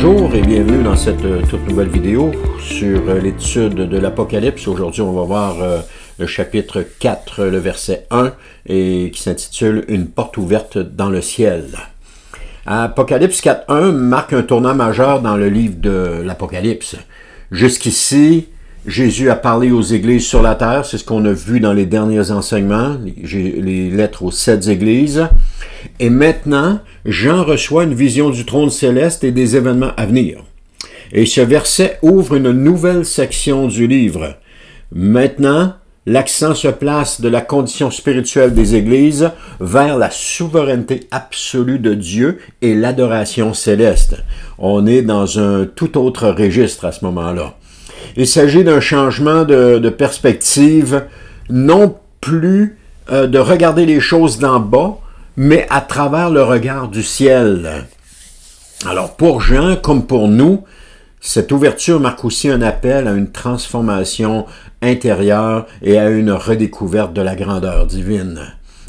Bonjour et bienvenue dans cette toute nouvelle vidéo sur l'étude de l'Apocalypse. Aujourd'hui, on va voir le chapitre 4, le verset 1, et qui s'intitule « Une porte ouverte dans le ciel ». Apocalypse 4.1 marque un tournant majeur dans le livre de l'Apocalypse. Jusqu'ici, Jésus a parlé aux églises sur la terre, c'est ce qu'on a vu dans les derniers enseignements, les lettres aux 7 églises. Et maintenant, Jean reçoit une vision du trône céleste et des événements à venir. Et ce verset ouvre une nouvelle section du livre. Maintenant, l'accent se place de la condition spirituelle des églises vers la souveraineté absolue de Dieu et l'adoration céleste. On est dans un tout autre registre à ce moment-là. Il s'agit d'un changement de perspective, non plus de regarder les choses d'en bas, mais à travers le regard du ciel. Alors pour Jean, comme pour nous, cette ouverture marque aussi un appel à une transformation intérieure et à une redécouverte de la grandeur divine.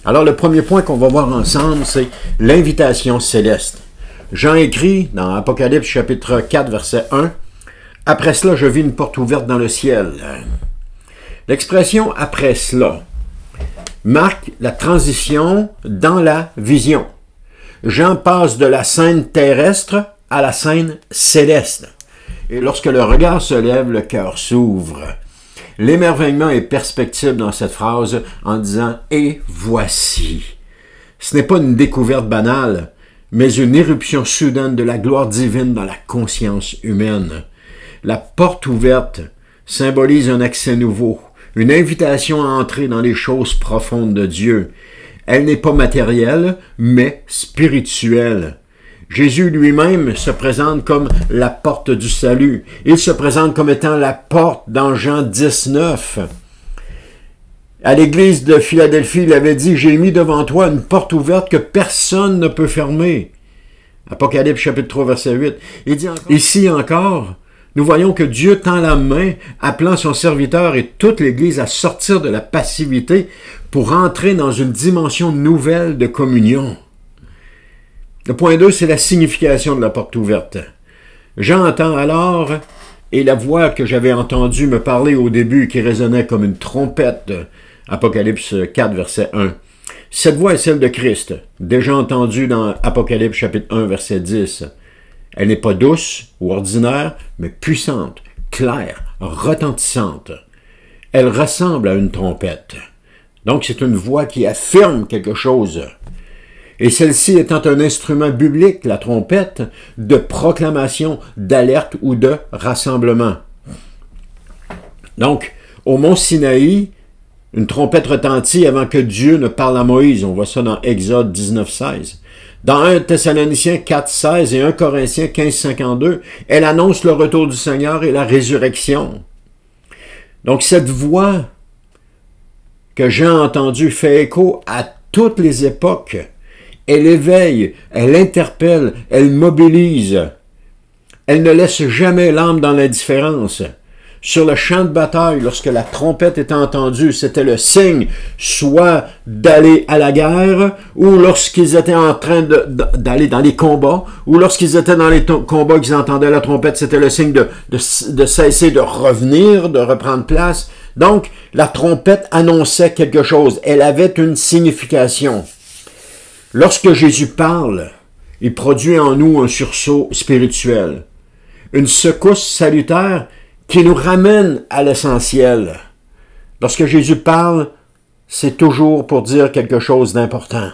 Alors le premier point qu'on va voir ensemble, c'est l'invitation céleste. Jean écrit dans Apocalypse chapitre 4, verset 1, « Après cela, je vis une porte ouverte dans le ciel. » L'expression « après cela » marque la transition dans la vision. Jean passe de la scène terrestre à la scène céleste. Et lorsque le regard se lève, le cœur s'ouvre. L'émerveillement est perceptible dans cette phrase en disant « Et voici ». Ce n'est pas une découverte banale, mais une éruption soudaine de la gloire divine dans la conscience humaine. La porte ouverte symbolise un accès nouveau, une invitation à entrer dans les choses profondes de Dieu. Elle n'est pas matérielle, mais spirituelle. Jésus lui-même se présente comme la porte du salut. Il se présente comme étant la porte dans Jean 19. À l'église de Philadelphie, il avait dit « J'ai mis devant toi une porte ouverte que personne ne peut fermer. » Apocalypse chapitre 3, verset 8. Il dit encore, ici encore, nous voyons que Dieu tend la main, appelant son serviteur et toute l'Église à sortir de la passivité pour entrer dans une dimension nouvelle de communion. Le point 2, c'est la signification de la porte ouverte. Jean entend alors, et la voix que j'avais entendue me parler au début, qui résonnait comme une trompette, Apocalypse 4, verset 1. Cette voix est celle de Christ, déjà entendue dans Apocalypse chapitre 1, verset 10. Elle n'est pas douce ou ordinaire, mais puissante, claire, retentissante. Elle ressemble à une trompette. Donc c'est une voix qui affirme quelque chose. Et celle-ci étant un instrument biblique, la trompette, de proclamation, d'alerte ou de rassemblement. Donc, au mont Sinaï, une trompette retentit avant que Dieu ne parle à Moïse. On voit ça dans Exode 19, 16. Dans 1 Thessaloniciens 4, 16 et 1 Corinthiens 15, 52, elle annonce le retour du Seigneur et la résurrection. Donc cette voix que Jean a entendue fait écho à toutes les époques. Elle éveille, elle interpelle, elle mobilise. Elle ne laisse jamais l'âme dans l'indifférence. Sur le champ de bataille, lorsque la trompette était entendue, c'était le signe soit d'aller à la guerre, ou lorsqu'ils étaient en train d'aller dans les combats, ou lorsqu'ils étaient dans les combats qu'ils entendaient la trompette, c'était le signe de cesser de revenir, de reprendre place. Donc, la trompette annonçait quelque chose. Elle avait une signification. Lorsque Jésus parle, il produit en nous un sursaut spirituel, une secousse salutaire qui nous ramène à l'essentiel. Lorsque Jésus parle, c'est toujours pour dire quelque chose d'important.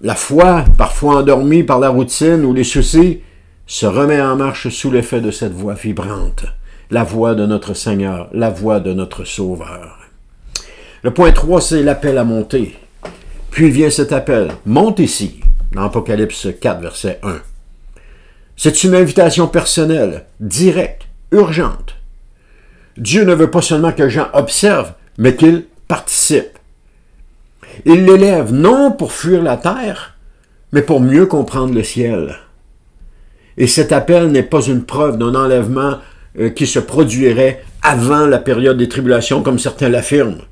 La foi, parfois endormie par la routine ou les soucis, se remet en marche sous l'effet de cette voix vibrante, la voix de notre Seigneur, la voix de notre Sauveur. Le point 3, c'est l'appel à monter. Puis vient cet appel, monte ici, dans Apocalypse 4, verset 1. C'est une invitation personnelle, directe, urgente. Dieu ne veut pas seulement que Jean observe, mais qu'il participe. Il l'élève non pour fuir la terre, mais pour mieux comprendre le ciel. Et cet appel n'est pas une preuve d'un enlèvement qui se produirait avant la période des tribulations, comme certains l'affirment.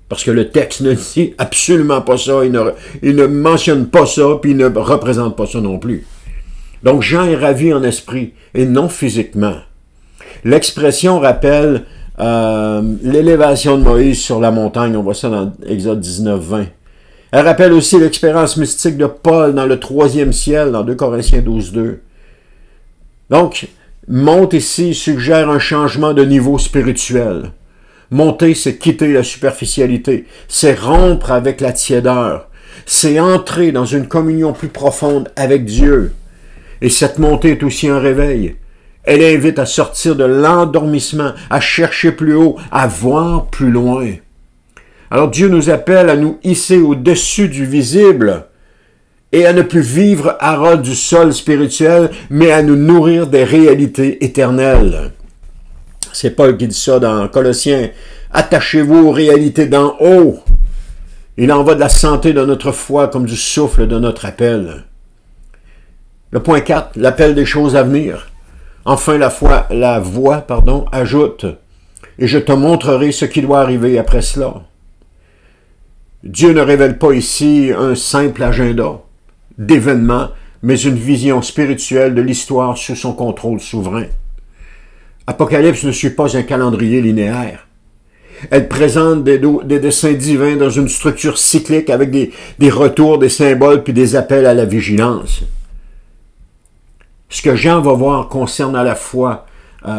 Parce que le texte ne dit absolument pas ça, il ne mentionne pas ça, puis il ne représente pas ça non plus. Donc Jean est ravi en esprit et non physiquement. L'expression rappelle l'élévation de Moïse sur la montagne, on voit ça dans Exode 19, 20. Elle rappelle aussi l'expérience mystique de Paul dans le 3e ciel, dans 2 Corinthiens 12, 2. Donc, monte ici suggère un changement de niveau spirituel. Monter, c'est quitter la superficialité, c'est rompre avec la tiédeur, c'est entrer dans une communion plus profonde avec Dieu. Et cette montée est aussi un réveil. Elle invite à sortir de l'endormissement, à chercher plus haut, à voir plus loin. Alors Dieu nous appelle à nous hisser au-dessus du visible et à ne plus vivre à ras du sol spirituel, mais à nous nourrir des réalités éternelles. C'est Paul qui dit ça dans Colossiens. Attachez-vous aux réalités d'en haut. Il en va de la santé de notre foi comme du souffle de notre appel. Le point 4, l'appel des choses à venir. Enfin, la voix ajoute, et je te montrerai ce qui doit arriver après cela. Dieu ne révèle pas ici un simple agenda d'événements, mais une vision spirituelle de l'histoire sous son contrôle souverain. Apocalypse ne suit pas un calendrier linéaire. Elle présente des dessins divins dans une structure cyclique avec des retours, des symboles puis des appels à la vigilance. Ce que Jean va voir concerne à la fois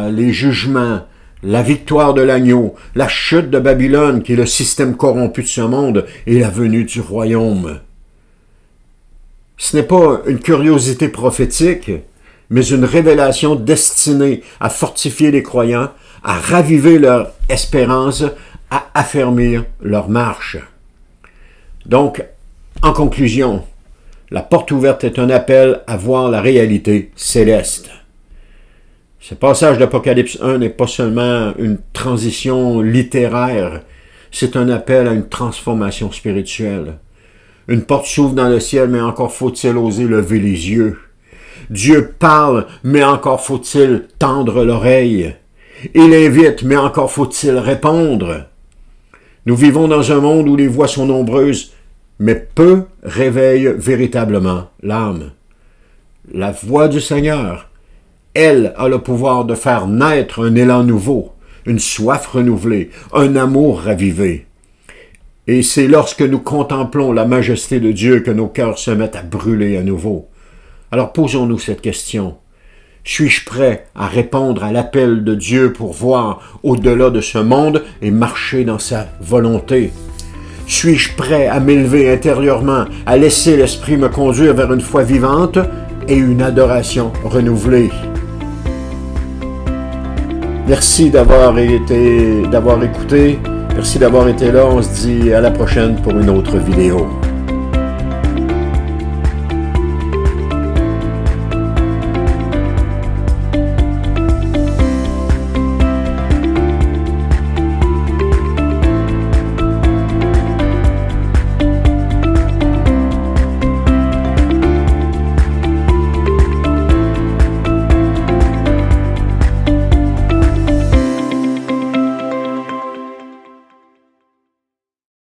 les jugements, la victoire de l'agneau, la chute de Babylone, qui est le système corrompu de ce monde, et la venue du royaume. Ce n'est pas une curiosité prophétique, mais une révélation destinée à fortifier les croyants, à raviver leur espérance, à affermir leur marche. Donc, en conclusion, la porte ouverte est un appel à voir la réalité céleste. Ce passage d'Apocalypse 1 n'est pas seulement une transition littéraire, c'est un appel à une transformation spirituelle. Une porte s'ouvre dans le ciel, mais encore faut-il oser lever les yeux. Dieu parle, mais encore faut-il tendre l'oreille. Il invite, mais encore faut-il répondre. Nous vivons dans un monde où les voix sont nombreuses, mais peu réveillent véritablement l'âme. La voix du Seigneur, elle a le pouvoir de faire naître un élan nouveau, une soif renouvelée, un amour ravivé. Et c'est lorsque nous contemplons la majesté de Dieu que nos cœurs se mettent à brûler à nouveau. Alors posons-nous cette question. Suis-je prêt à répondre à l'appel de Dieu pour voir au-delà de ce monde et marcher dans sa volonté? Suis-je prêt à m'élever intérieurement, à laisser l'Esprit me conduire vers une foi vivante et une adoration renouvelée? Merci d'avoir écouté. Merci d'avoir été là. On se dit à la prochaine pour une autre vidéo.